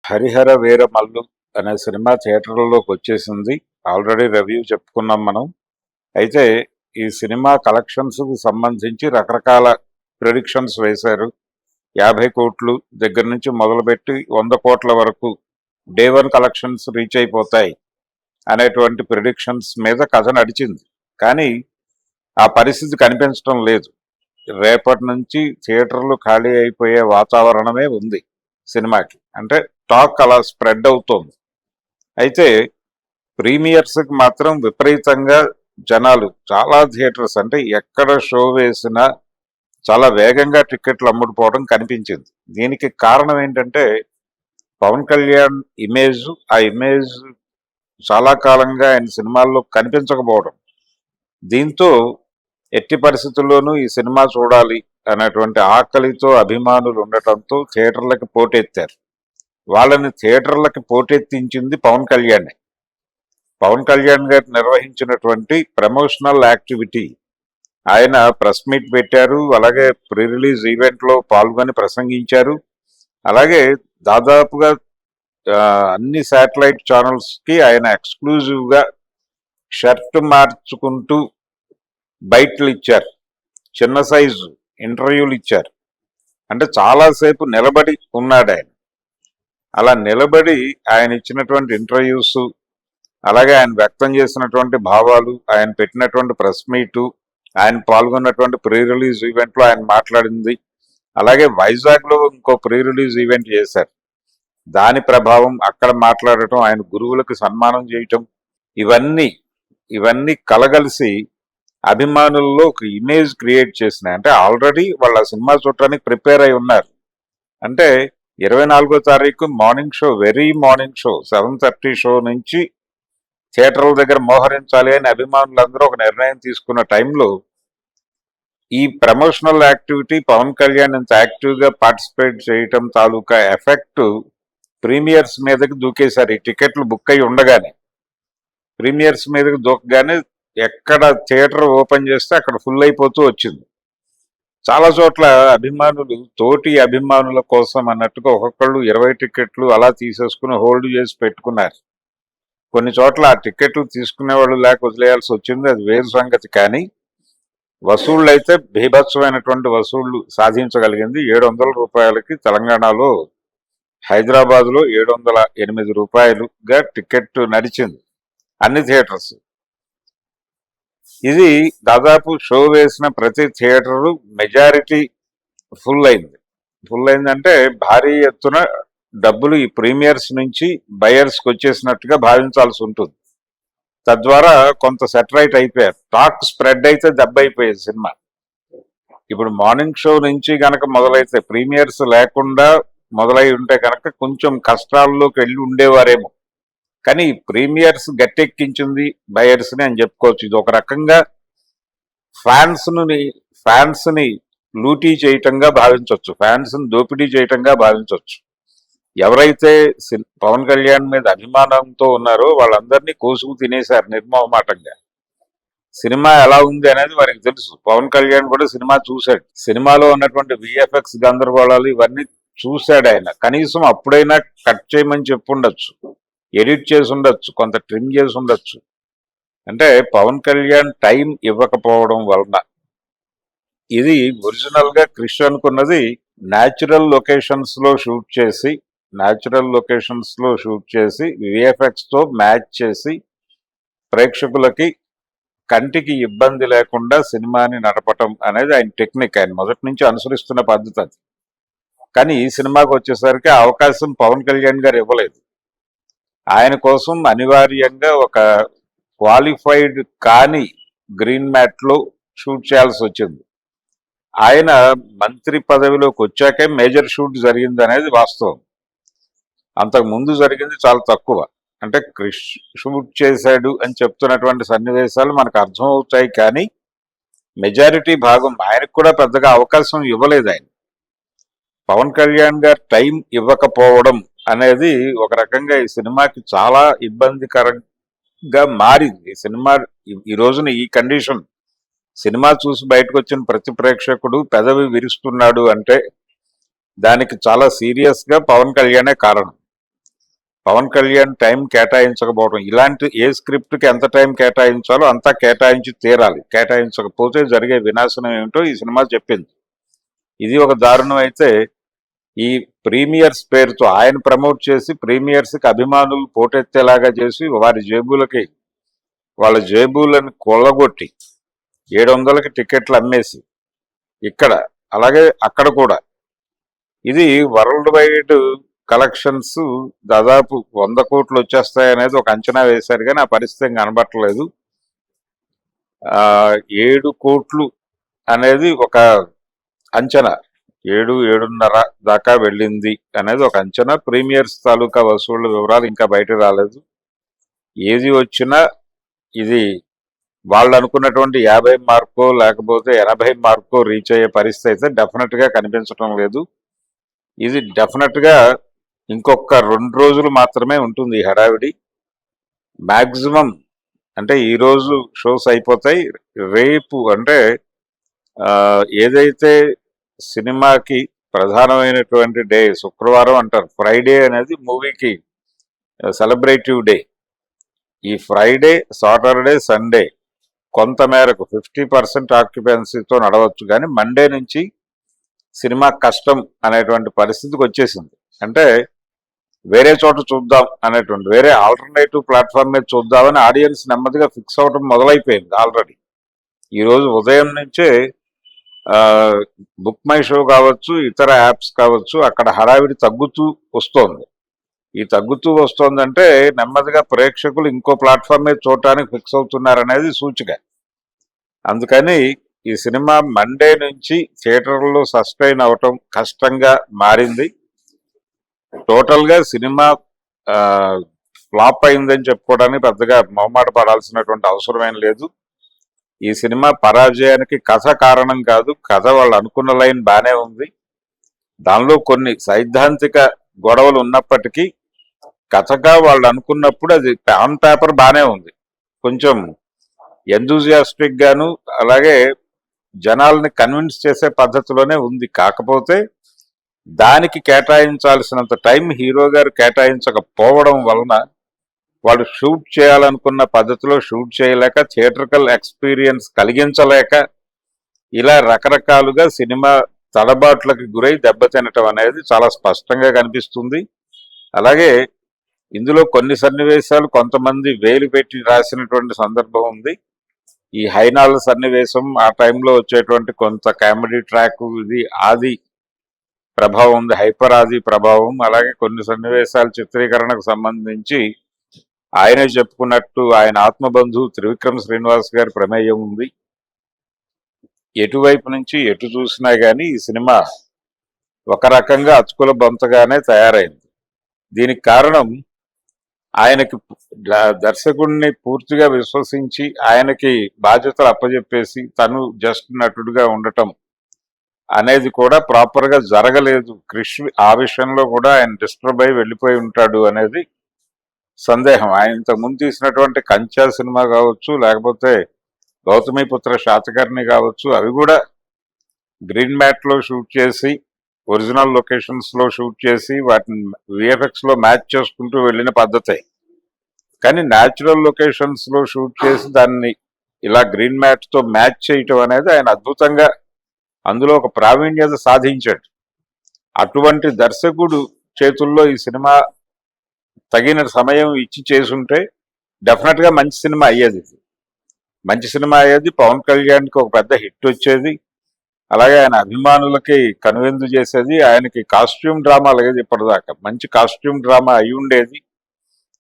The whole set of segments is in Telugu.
హరిహర వీరమల్లు అనే సినిమా థియేటర్లలోకి వచ్చేసింది. ఆల్రెడీ రివ్యూ చెప్పుకున్నాం మనం. అయితే ఈ సినిమా కలెక్షన్స్‌కి సంబంధించి రకరకాల ప్రిడిక్షన్స్ వేశారు. 50 కోట్లు దగ్గర నుంచి మొదలుపెట్టి 100 కోట్ల వరకు డే 1 కలెక్షన్స్ రీచ్ అయిపోతాయి అనేటువంటి ప్రిడిక్షన్స్ మీద కథ నడిచింది. కానీ ఆ పరిస్థితి కనిపించడం లేదు. రేపటి నుంచి థియేటర్లు ఖాళీ అయిపోయే వాతావరణమే ఉంది సినిమాకి. అంటే టాక్ అలా స్ప్రెడ్ అవుతోంది. అయితే ప్రీమియర్స్కి మాత్రం విపరీతంగా జనాలు చాలా థియేటర్స్ అంటే ఎక్కడ షో వేసినా చాలా వేగంగా టికెట్లు అమ్ముడుపోవడం కనిపించింది. దీనికి కారణం ఏంటంటే పవన్ కళ్యాణ్ ఇమేజ్, ఆ ఇమేజ్ చాలా కాలంగా ఆయన సినిమాల్లో కనిపించకపోవడం. దీంతో ఎట్టి పరిస్థితుల్లోనూ ఈ సినిమా చూడాలి అనేటువంటి ఆకలితో అభిమానులు ఉండటంతో థియేటర్లకి పోటెత్తారు. వాళ్ళని థియేటర్లకి పోటెత్తించింది పవన్ కళ్యాణ్. పవన్ కళ్యాణ్ గారు నిర్వహించినటువంటి ప్రమోషనల్ యాక్టివిటీ, ఆయన ప్రెస్ మీట్ పెట్టారు, అలాగే ప్రీ రిలీజ్ ఈవెంట్లో పాల్గొని ప్రసంగించారు. అలాగే దాదాపుగా అన్ని శాటిలైట్ ఛానల్స్కి ఆయన ఎక్స్క్లూజివ్గా షర్ట్ మార్చుకుంటూ బైట్లు ఇచ్చారు, చిన్న సైజు ఇంటర్వ్యూలు ఇచ్చారు. అంటే చాలాసేపు నిలబడి ఉన్నాడు ఆయన. అలా నిలబడి ఆయన ఇచ్చినటువంటి ఇంటర్వ్యూస్, అలాగే ఆయన వ్యక్తం చేసినటువంటి భావాలు, ఆయన పెట్టినటువంటి ప్రెస్ మీటు, ఆయన పాల్గొన్నటువంటి ప్రీ రిలీజ్ ఈవెంట్లో ఆయన మాట్లాడింది, అలాగే వైజాగ్లో ఇంకో ప్రీ రిలీజ్ ఈవెంట్ చేశారు, దాని ప్రభావం, అక్కడ మాట్లాడటం, ఆయన గురువులకు సన్మానం చేయటం, ఇవన్నీ కలగలిసి అభిమానుల్లో ఒక ఇమేజ్ క్రియేట్ చేసినాయి. అంటే ఆల్రెడీ వాళ్ళ సినిమా చూడటానికి ప్రిపేర్ అయి ఉన్నారు. అంటే 24వ తారీఖు morning show, very morning show 7:30 show నుంచి థియేటర్ల దగ్గర మోహరించాలి అని అభిమానులందరూ ఒక నిర్ణయం తీసుకున్న టైంలో ఈ ప్రమోషనల్ యాక్టివిటీ, పవన్ కళ్యాణ్ ఇంత యాక్టివ్గా పార్టిసిపేట్ చేయటం తాలూకా ఎఫెక్ట్ ప్రీమియర్స్ మీదకి దూకేశారు. ఈ టికెట్లు బుక్ అయి ఉండగానే ప్రీమియర్స్ మీదకి దూకగానే ఎక్కడ థియేటర్ ఓపెన్ చేస్తే అక్కడ ఫుల్ అయిపోతూ వచ్చింది. చాలా చోట్ల అభిమానులు తోటి అభిమానుల కోసం అన్నట్టుగా ఒక్కొక్కళ్ళు 20 టికెట్లు అలా తీసేసుకుని హోల్డ్ చేసి పెట్టుకున్నారు. కొన్ని చోట్ల ఆ టికెట్లు తీసుకునేవాళ్ళు లేక వదిలేయాల్సి వచ్చింది, అది వేరు సంగతి. కానీ వసూళ్ళు అయితే బీభత్సమైనటువంటి వసూళ్లు సాధించగలిగింది. 700 రూపాయలకి తెలంగాణలో, హైదరాబాద్లో 708 రూపాయలుగా టికెట్ నడిచింది అన్ని థియేటర్స్. ఇది దాదాపు షో వేసిన ప్రతి థియేటరు మెజారిటీ ఫుల్ అయిందంటే భారీ ఎత్తున డబ్బులు ఈ ప్రీమియర్స్ నుంచి బయర్స్కి వచ్చేసినట్టుగా భావించాల్సి ఉంటుంది. తద్వారా కొంత సెటరైట్ అయిపోయారు. టాక్ స్ప్రెడ్ అయితే దెబ్బ అయిపోయేది సినిమా. ఇప్పుడు మార్నింగ్ షో నుంచి గనక మొదలైతే, ప్రీమియర్స్ లేకుండా మొదలై ఉంటే కనుక కొంచెం కష్టాల్లోకి వెళ్ళి ఉండేవారేమో. కానీ ప్రీమియర్స్ గట్టెక్కించింది బయర్స్ని అని చెప్పుకోవచ్చు. ఇది ఒక రకంగా ఫ్యాన్స్ని లూటీ చేయటంగా భావించవచ్చు, ఫ్యాన్స్ని దోపిడీ చేయటంగా భావించవచ్చు. ఎవరైతే పవన్ కళ్యాణ్ మీద అభిమానంతో ఉన్నారో వాళ్ళందరినీ కోసుకు తినేశారు నిర్మోహమాటంగా. సినిమా ఎలా ఉంది అనేది వారికి తెలుసు. పవన్ కళ్యాణ్ కూడా సినిమా చూశాడు. సినిమాలో ఉన్నటువంటి విఎఫ్ఎక్స్ గందరగోళాలు ఇవన్నీ చూశాడు ఆయన. కనీసం అప్పుడైనా కట్ చేయమని చెప్పుండొచ్చు, ఎడిట్ చేసి ఉండొచ్చు, కొంత ట్రిమ్ చేసి ఉండొచ్చు. అంటే పవన్ కళ్యాణ్ టైం ఇవ్వకపోవడం వలన ఇది ఒరిజినల్గా క్రిష్ అనుకున్నది న్యాచురల్ లొకేషన్స్లో షూట్ చేసి విఎఫ్ఎక్స్తో మ్యాచ్ చేసి ప్రేక్షకులకి కంటికి ఇబ్బంది లేకుండా సినిమాని నడపటం అనేది ఆయన టెక్నిక్. ఆయన మొదటి నుంచి అనుసరిస్తున్న పద్ధతి అది. కానీ ఈ సినిమాకి వచ్చేసరికి అవకాశం పవన్ కళ్యాణ్ గారు ఇవ్వలేదు. ఆయన కోసం అనివార్యంగా ఒక క్వాలిఫైడ్ కాని గ్రీన్ మ్యాట్లో షూట్ చేయాల్సి వచ్చింది. ఆయన మంత్రి పదవిలోకి వచ్చాకే మేజర్ షూట్ జరిగింది అనేది వాస్తవం. అంతకు ముందు జరిగింది చాలా తక్కువ. అంటే క్రిష్ షూట్ చేశాడు అని చెప్తున్నటువంటి సన్నివేశాలు మనకు అర్థం అవుతాయి, కానీ మెజారిటీ భాగం ఆయనకు కూడా పెద్దగా అవకాశం ఇవ్వలేదు ఆయన. పవన్ కళ్యాణ్ గారు టైం ఇవ్వకపోవడం అనేది ఒక రకంగా ఈ సినిమాకి చాలా ఇబ్బందికరంగా మారింది. ఈ సినిమా ఈ రోజున ఈ కండిషన్, సినిమా చూసి బయటకు వచ్చిన ప్రతి ప్రేక్షకుడు పెదవి విరుస్తున్నాడు అంటే దానికి చాలా సీరియస్గా పవన్ కళ్యాణే కారణం. పవన్ కళ్యాణ్ టైం కేటాయించకపోవడం, ఇలాంటి ఏ స్క్రిప్ట్కి ఎంత టైం కేటాయించాలో అంతా కేటాయించి తీరాలి. కేటాయించకపోతే జరిగే వినాశనం ఏమిటో ఈ సినిమా చెప్పింది. ఇది ఒక దారుణం. అయితే ఈ ప్రీమియర్స్ పేరుతో ఆయన ప్రమోట్ చేసి ప్రీమియర్స్కి అభిమానులు పోటెత్తేలాగా చేసి వాళ్ళ జేబులను కొల్లగొట్టి 700కి టికెట్లు అమ్మేసి ఇక్కడ అలాగే అక్కడ కూడా ఇది వరల్డ్ వైడ్ కలెక్షన్స్ దాదాపు 100 కోట్లు వచ్చేస్తాయనేది ఒక అంచనా వేశారు, కానీ ఆ పరిస్థితి కనబట్టలేదు. 7 కోట్లు అనేది ఒక అంచనా, 7-7.5 దాకా వెళ్ళింది అనేది ఒక అంచనా. ప్రీమియర్స్ తాలూకా వసూళ్ల వివరాలు ఇంకా బయట రాలేదు. ఏది వచ్చినా ఇది వాళ్ళు అనుకున్నటువంటి 50 మార్కో లేకపోతే 80 మార్కో రీచ్ అయ్యే పరిస్థితి అయితే డెఫినెట్ గా కనిపించడం లేదు. ఇది డెఫినెట్ గా ఇంకొక 2 రోజులు మాత్రమే ఉంటుంది ఈ హడావిడి. మ్యాక్సిమం అంటే ఈ రోజు షోస్ అయిపోతాయి. రేపు అంటే ఏదైతే సినిమాకి ప్రధానమైనటువంటి డే శుక్రవారం అంటారు, ఫ్రైడే అనేది మూవీకి సెలబ్రేటివ్ డే. ఈ ఫ్రైడే, సాటర్డే, సండే కొంతమేరకు 50% ఆక్యుపెన్సీతో నడవచ్చు, కానీ మండే నుంచి సినిమా కష్టం అనేటువంటి పరిస్థితికి వచ్చేసింది. అంటే వేరే చోట చూద్దాం అనేటువంటి, వేరే ఆల్టర్నేటివ్ ప్లాట్ఫామ్ మీద చూద్దామని ఆడియన్స్ నెమ్మదిగా ఫిక్స్ అవడం మొదలైపోయింది ఆల్రెడీ. ఈరోజు ఉదయం నుంచే బుక్ మై షో కావచ్చు, ఇతర యాప్స్ కావచ్చు, అక్కడ హడావిడి తగ్గుతూ వస్తోంది. ఈ తగ్గుతూ వస్తోందంటే నెమ్మదిగా ప్రేక్షకులు ఇంకో ప్లాట్ఫామ్ మీద చూడటానికి ఫిక్స్ అవుతున్నారనేది సూచిక. అందుకని ఈ సినిమా మండే నుంచి థియేటర్లో సస్టైన్ అవటం కష్టంగా మారింది. టోటల్గా సినిమా ఫ్లాప్ అయిందని చెప్పుకోవడానికి పెద్దగా మొహమాట పడాల్సినటువంటి అవసరమేం లేదు. ఈ సినిమా పరాజయానికి కథ కారణం కాదు. కథ వాళ్ళు అనుకున్న లైన్ బాగానే ఉంది, దానిలో కొన్ని సైద్ధాంతిక గొడవలు ఉన్నప్పటికీ కథగా వాళ్ళు అనుకున్నప్పుడు అది ఆన్ పేపర్ బాగానే ఉంది. కొంచెం ఎంతూజియాస్టిక్ గాను అలాగే జనాల్ని కన్విన్స్ చేసే పద్ధతిలోనే ఉంది. కాకపోతే దానికి కేటాయించాల్సినంత టైం హీరో గారు కేటాయించకపోవడం వలన వాళ్ళు షూట్ చేయాలనుకున్న పద్ధతిలో షూట్ చేయలేక, థియేట్రికల్ ఎక్స్పీరియన్స్ కలిగించలేక, ఇలా రకరకాలుగా సినిమా తడబాట్లకు గురై దెబ్బతినటం అనేది చాలా స్పష్టంగా కనిపిస్తుంది. అలాగే ఇందులో కొన్ని సన్నివేశాలు కొంతమంది వేలు పెట్టి రాసినటువంటి సందర్భం ఉంది. ఈ హైనాల సన్నివేశం, ఆ టైంలో వచ్చేటువంటి కొంత కామెడీ ట్రాక్, ఇది ఆది ప్రభావం ఉంది, హైపర్ ఆది ప్రభావం. అలాగే కొన్ని సన్నివేశాలు చిత్రీకరణకు సంబంధించి ఆయనే చెప్పుకున్నట్టు ఆయన ఆత్మబంధువు త్రివిక్రమ్ శ్రీనివాస్ గారి ప్రమేయం ఉంది. ఎటువైపు నుంచి ఎటు చూసినా కానీ ఈ సినిమా ఒక రకంగా అచ్చుకుల బొంతగానే తయారైంది. దీనికి కారణం ఆయనకి దర్శకుడిని పూర్తిగా విశ్వసించి ఆయనకి బాధ్యతలు అప్పచెప్పేసి తను జస్ట్ నటుడుగా ఉండటం అనేది కూడా ప్రాపర్గా జరగలేదు. క్రిష్ ఆ విషయంలో కూడా ఆయన డిస్టర్బ్ అయి వెళ్ళిపోయి ఉంటాడు అనేది సందేహం. ఆయన ఇంతకుముందు తీసినటువంటి కంచా సినిమా కావచ్చు, లేకపోతే గౌతమిపుత్ర శాతకర్ణి కావచ్చు, అవి కూడా గ్రీన్ మ్యాట్లో షూట్ చేసి, ఒరిజినల్ లొకేషన్స్లో షూట్ చేసి, వాటిని విఎఫ్ఎక్స్లో మ్యాచ్ చేసుకుంటూ వెళ్ళిన పద్ధతే. కానీ న్యాచురల్ లొకేషన్స్లో షూట్ చేసి దాన్ని ఇలా గ్రీన్ మ్యాట్తో మ్యాచ్ చేయటం అనేది ఆయన అద్భుతంగా అందులో ఒక ప్రావీణ్యత సాధించాడు. అటువంటి దర్శకుడు చేతుల్లో ఈ సినిమా తగిన సమయం ఇచ్చి చేసుంటే డెఫినెట్గా మంచి సినిమా అయ్యేది. మంచి సినిమా అయ్యేది, పవన్ కళ్యాణ్కి ఒక పెద్ద హిట్ వచ్చేది, అలాగే ఆయన అభిమానులకి కనువిందు చేసేది. ఆయనకి కాస్ట్యూమ్ డ్రామా లేదు ఇప్పటిదాకా, మంచి కాస్ట్యూమ్ డ్రామా అయి ఉండేది.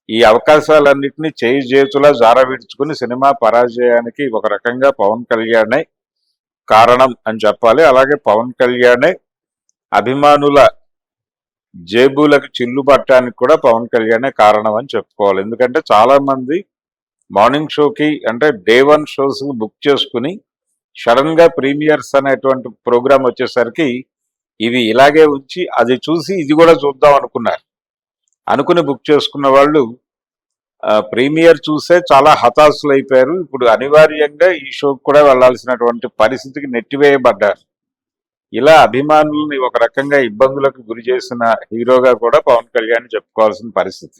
ఈ అవకాశాలన్నింటినీ చేయి చేతులా జారవిడ్చుకుని సినిమా పరాజయానికి ఒక రకంగా పవన్ కళ్యాణే కారణం అని చెప్పాలి. అలాగే పవన్ కళ్యాణే అభిమానుల జేబులకు చిల్లు పట్టడానికి కూడా పవన్ కళ్యాణే కారణం అని చెప్పుకోవాలి. ఎందుకంటే చాలా మంది మార్నింగ్ షోకి అంటే డే 1 షోస్ బుక్ చేసుకుని సడన్ గా ప్రీమియర్స్ అనేటువంటి ప్రోగ్రామ్ వచ్చేసరికి ఇవి ఇలాగే ఉంచి అది చూసి ఇది కూడా చూద్దాం అనుకుని బుక్ చేసుకున్న వాళ్ళు ప్రీమియర్ చూసే చాలా హతాశులు అయిపోయారు. ఇప్పుడు అనివార్యంగా ఈ షోకి కూడా వెళ్లాల్సినటువంటి పరిస్థితికి నెట్టివేయబడ్డారు. ఇలా అభిమానుల్ని ఒక రకంగా ఇబ్బందులకు గురి చేసిన హీరోగా కూడా పవన్ కళ్యాణ్ చెప్పుకోవాల్సిన పరిస్థితి.